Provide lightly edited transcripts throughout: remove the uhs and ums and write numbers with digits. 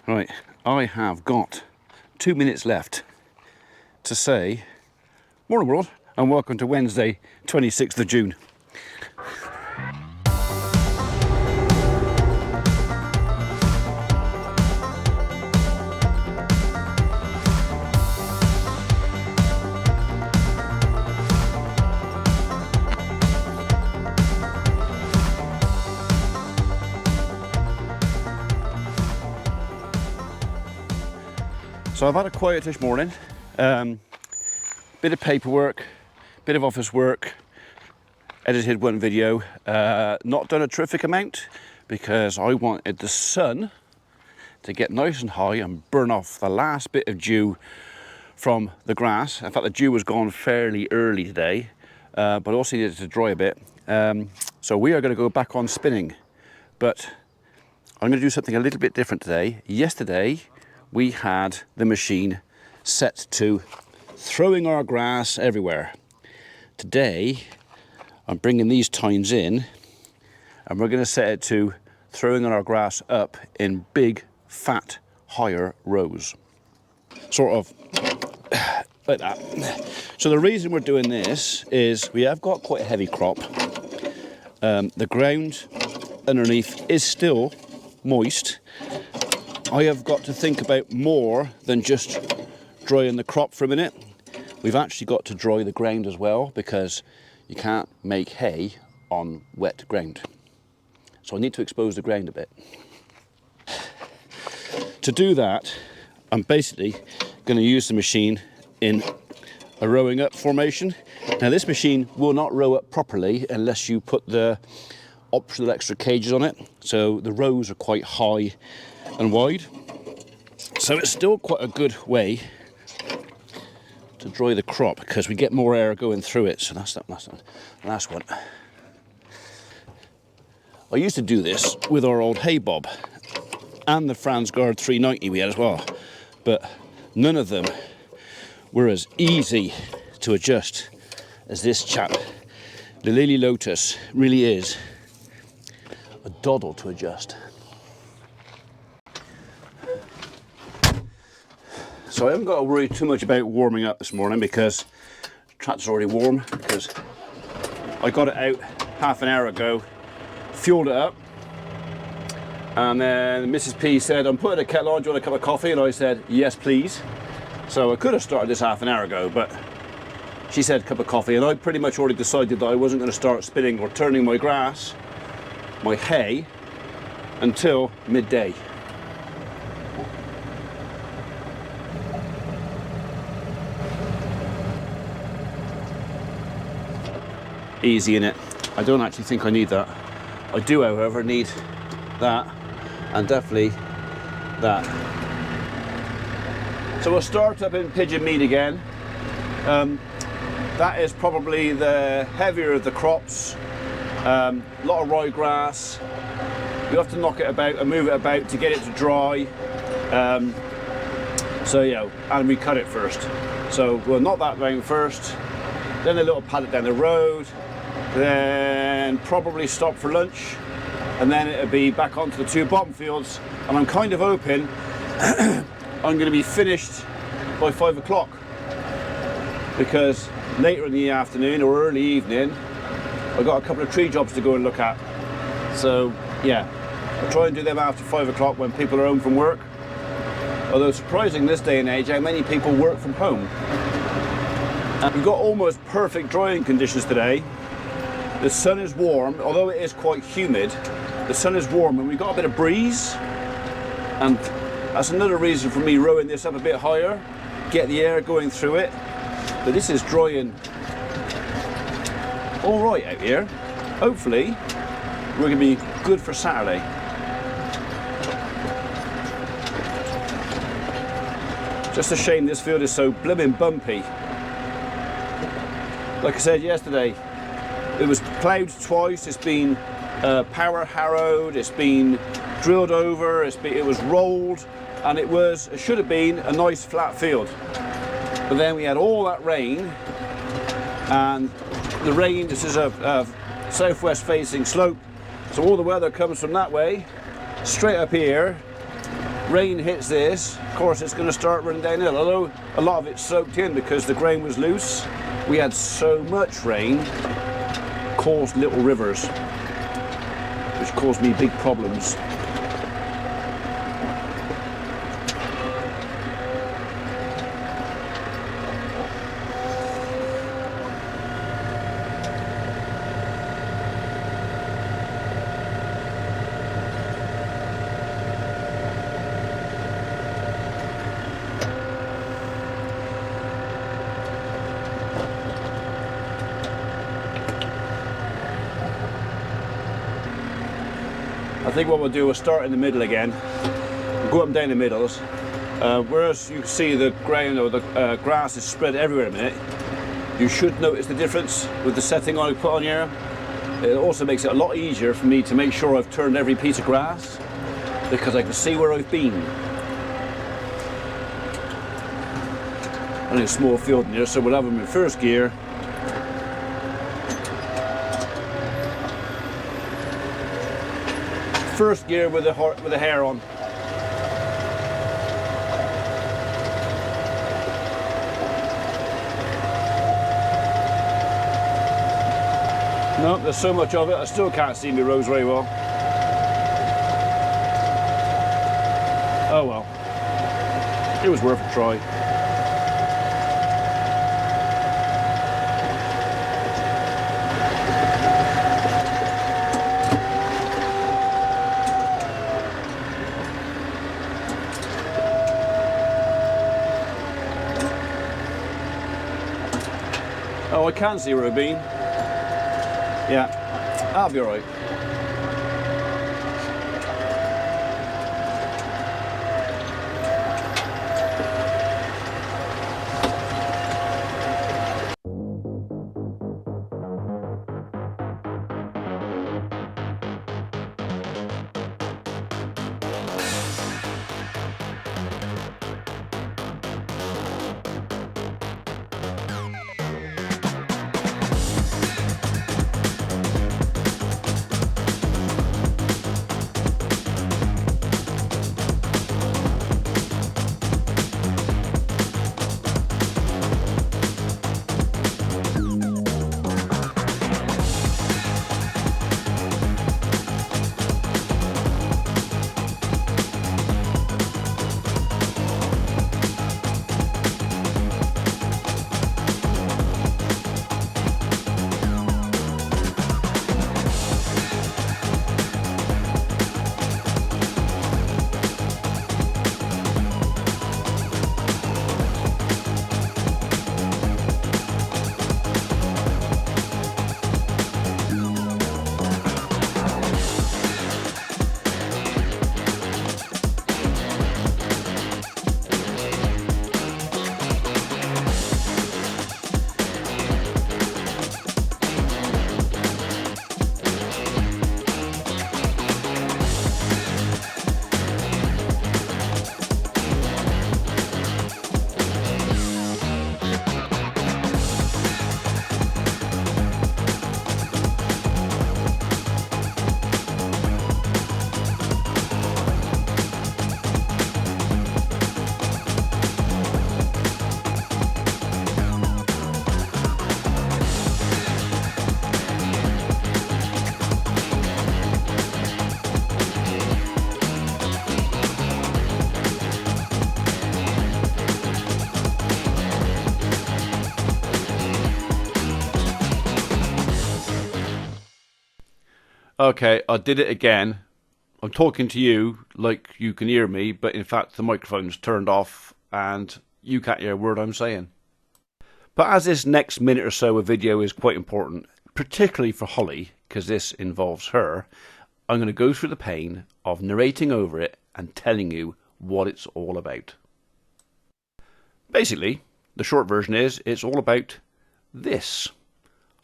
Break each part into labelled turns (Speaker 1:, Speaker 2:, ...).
Speaker 1: Right, I have got 2 minutes left to say, morning world, and welcome to Wednesday, 26th of June. So I've had a quietish morning, bit of paperwork, bit of office work, edited one video, not done a terrific amount because I wanted the sun to get nice and high and burn off the last bit of dew from the grass. In fact, the dew was gone fairly early today, but I also needed to dry a bit. So we are going to go back on spinning, but I'm going to do something a little bit different today. Yesterday, we had the machine set to throwing our grass everywhere. Today, I'm bringing these tines in and we're going to set it to throwing our grass up in big, fat, higher rows. Sort of like that. So the reason we're doing this is we have got quite a heavy crop. The ground underneath is still moist. I have got to think about more than just drying the crop for a minute. We've actually got to dry the ground as well because you can't make hay on wet ground. So I need to expose the ground a bit. To do that, I'm basically going to use the machine in a rowing up formation. Now this machine will not row up properly unless you put the optional extra cages on it. So the rows are quite high and wide, so it's still quite a good way to dry the crop because we get more air going through it. So that's the last one. I used to do this with our old hay bob and the Fransgard 390 we had as well, but none of them were as easy to adjust as this chap. The Lily Lotus really is a doddle to adjust. So I haven't got to worry too much about warming up this morning because the tractor's already warm, because I got it out half an hour ago, fueled it up, and then Mrs. P said, I'm putting a kettle on, do you want a cup of coffee? And I said, yes please. So I could have started this half an hour ago, but she said cup of coffee, and I pretty much already decided that I wasn't going to start spinning or turning my grass, my hay, until midday. Easy in it. I don't actually think I need that. I do, however, need that and definitely that. So we'll start up in pigeon meat again. That is probably the heavier of the crops. A lot of ryegrass. You have to knock it about and move it about to get it to dry. So yeah, and we cut it first. So we'll knock that round first, then a little paddock down the road, then probably stop for lunch, and then it'll be back onto the two bottom fields. And I'm kind of hoping I'm going to be finished by 5 o'clock, because later in the afternoon or early evening I've got a couple of tree jobs to go and look at. So yeah, I'll try and do them after 5 o'clock when people are home from work. Although surprising this day and age how many people work from home. And we've got almost perfect drying conditions today. The sun is warm, although it is quite humid. The sun is warm and we've got a bit of breeze, and that's another reason for me rowing this up a bit higher, get the air going through it. But this is drying all right out here. Hopefully we're going to be good for Saturday. Just a shame this field is so blooming bumpy. Like I said yesterday, it was ploughed twice, it's been power harrowed, it's been drilled over, it was rolled, and it should have been a nice flat field. But then we had all that rain, and the rain, this is a southwest facing slope, so all the weather comes from that way, straight up here, rain hits this, of course it's going to start running downhill, although a lot of it's soaked in because the ground was loose. We had so much rain, caused little rivers, which caused me big problems. I think what we'll do is start in the middle again, go up and down the middles. Whereas you can see the ground or the grass is spread everywhere in a minute, you should notice the difference with the setting I put on here. It also makes it a lot easier for me to make sure I've turned every piece of grass, because I can see where I've been. Only a small field in here, so we'll have them in first gear. First gear with the hair on. No, there's so much of it, I still can't see my roads very well. Oh well, it was worth a try. Oh, I can see where I've been. Yeah, I'll be alright. Okay, I did it again. I'm talking to you like you can hear me, but in fact the microphone's turned off and you can't hear a word I'm saying. But as this next minute or so of video is quite important, particularly for Holly, because this involves her, I'm going to go through the pain of narrating over it and telling you what it's all about. Basically, the short version is, it's all about this.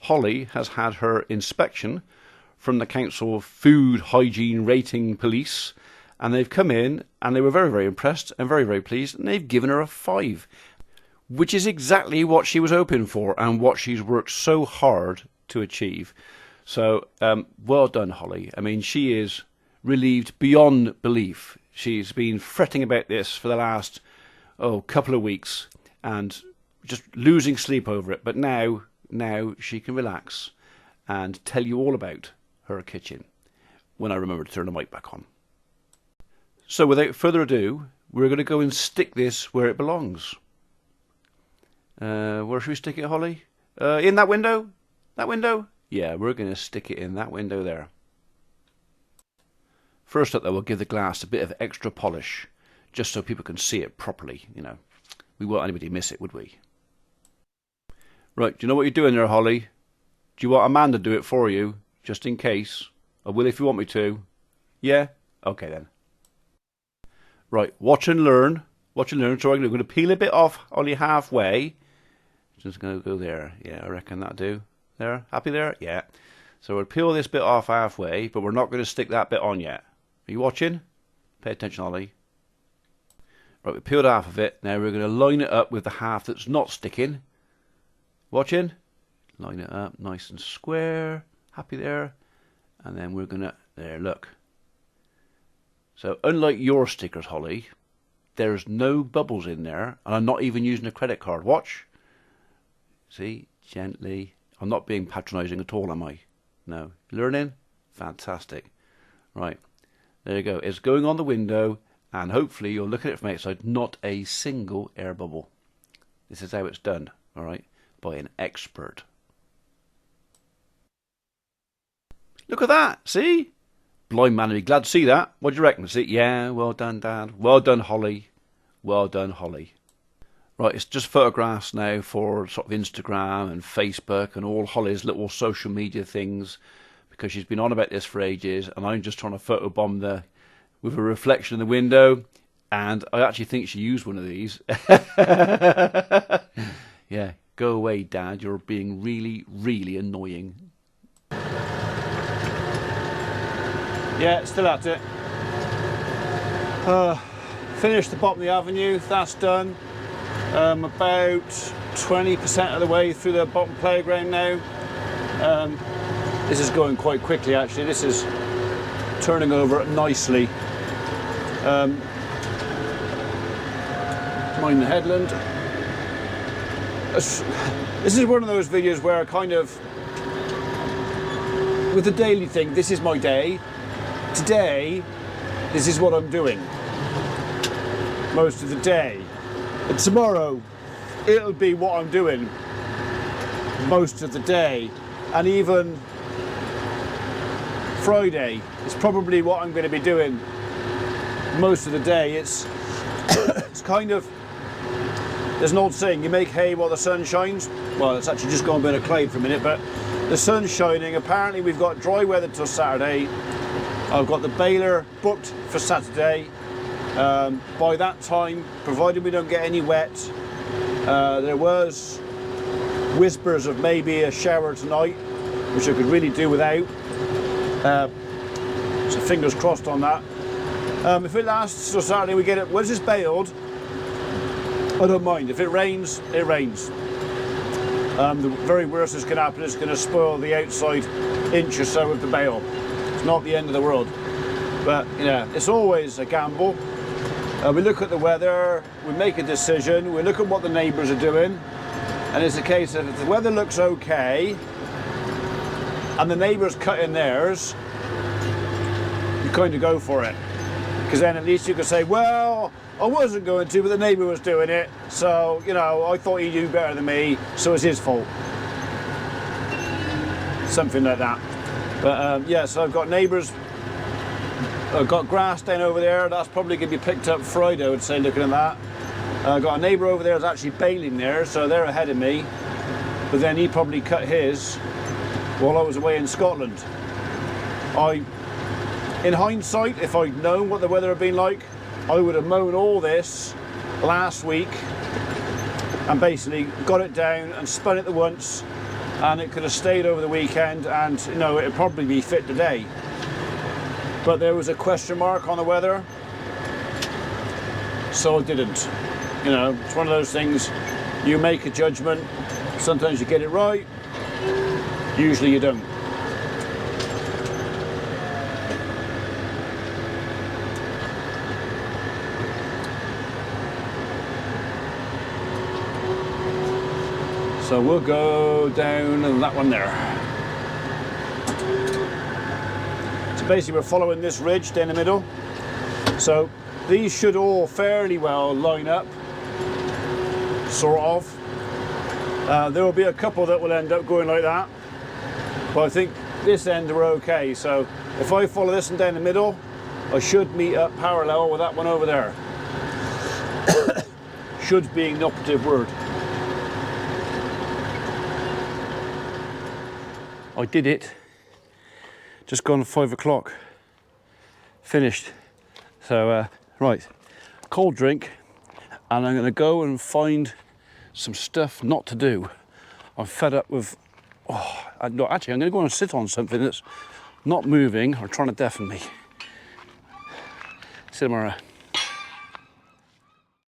Speaker 1: Holly has had her inspection from the Council Food Hygiene Rating Police, and they've come in and they were very, very impressed and very, very pleased, and they've given her a 5, which is exactly what she was hoping for and what she's worked so hard to achieve. So well done, Holly. I mean, she is relieved beyond belief. She's been fretting about this for the last couple of weeks and just losing sleep over it. But now she can relax and tell you all about her kitchen when I remember to turn the mic back on. So without further ado, we're going to go and stick this where it belongs. Where should we stick it, Holly? In that window? That window? Yeah, we're going to stick it in that window there. First up though, we'll give the glass a bit of extra polish, just so people can see it properly, you know. We won't anybody miss it, would we? Right, do you know what you're doing there, Holly? Do you want Amanda to do it for you, just in case? I will if you want me to. Yeah? Okay then. Right, watch and learn. Watch and learn. So I'm going to peel a bit off only halfway. Just going to go there. Yeah, I reckon that'll do. There? Happy there? Yeah. So we'll peel this bit off halfway, but we're not going to stick that bit on yet. Are you watching? Pay attention, Holly. Right, we peeled half of it. Now we're going to line it up with the half that's not sticking. Watching? Line it up nice and square. Happy there? And then we're going to... There, look. So unlike your stickers, Holly, there's no bubbles in there. And I'm not even using a credit card. Watch. See? Gently. I'm not being patronising at all, am I? No. Learning? Fantastic. Right. There you go. It's going on the window. And hopefully you'll look at it from outside. Not a single air bubble. This is how it's done. All right. By an expert. Look at that. See? Blind man would be glad to see that. What do you reckon? See? Yeah, well done, Dad. Well done, Holly. Well done, Holly. Right, it's just photographs now for sort of Instagram and Facebook and all Holly's little social media things, because she's been on about this for ages, and I'm just trying to photobomb the with a reflection in the window, and I actually think she used one of these. Yeah, go away, Dad. You're being really, really annoying. Yeah, still at it. Finished the bottom of the avenue. That's done. About 20% of the way through the bottom playground now. This is going quite quickly, actually. This is turning over nicely. Mind the headland. This is one of those videos where I kind of, with the daily thing, this is my day. Today, this is what I'm doing most of the day. And tomorrow, it'll be what I'm doing most of the day. And even Friday is probably what I'm going to be doing most of the day. It's kind of, there's an old saying, you make hay while the sun shines. Well, it's actually just gone a bit of clay for a minute, but the sun's shining. Apparently we've got dry weather till Saturday. I've got the baler booked for Saturday. By that time, provided we don't get any wet, there was whispers of maybe a shower tonight, which I could really do without. So fingers crossed on that. If it lasts till Saturday, we get it. Once it's baled, I don't mind. If it rains, it rains. The very worst that's going to happen is going to spoil the outside inch or so of the bale. It's not the end of the world. But, you know, it's always a gamble. We look at the weather, we make a decision, we look at what the neighbours are doing, and it's a case of if the weather looks okay, and the neighbours cut in theirs, you kind of go for it. Because then at least you can say, well, I wasn't going to, but the neighbour was doing it, so, you know, I thought he knew better than me, so it's his fault. Something like that. But yeah, so I've got neighbours. I've got grass down over there. That's probably going to be picked up Friday, I would say, looking at that. I've got a neighbour over there that's actually baling there, so they're ahead of me. But then he probably cut his while I was away in Scotland. In hindsight, if I'd known what the weather had been like, I would have mown all this last week and basically got it down and spun it the once, and it could have stayed over the weekend, and you know, it'd probably be fit today. But there was a question mark on the weather, so I didn't. You know, it's one of those things, you make a judgment, sometimes you get it right, usually you don't. So we'll go down that one there. So basically we're following this ridge down the middle. So these should all fairly well line up, sort of. There will be a couple that will end up going like that, but I think this end are okay. So if I follow this one down the middle, I should meet up parallel with that one over there. Should being the operative word. I did it. Just gone 5 o'clock. Finished. So, right, cold drink, and I'm gonna go and find some stuff not to do. I'm fed up with, no, actually I'm gonna go and sit on something that's not moving or trying to deafen me. See you tomorrow.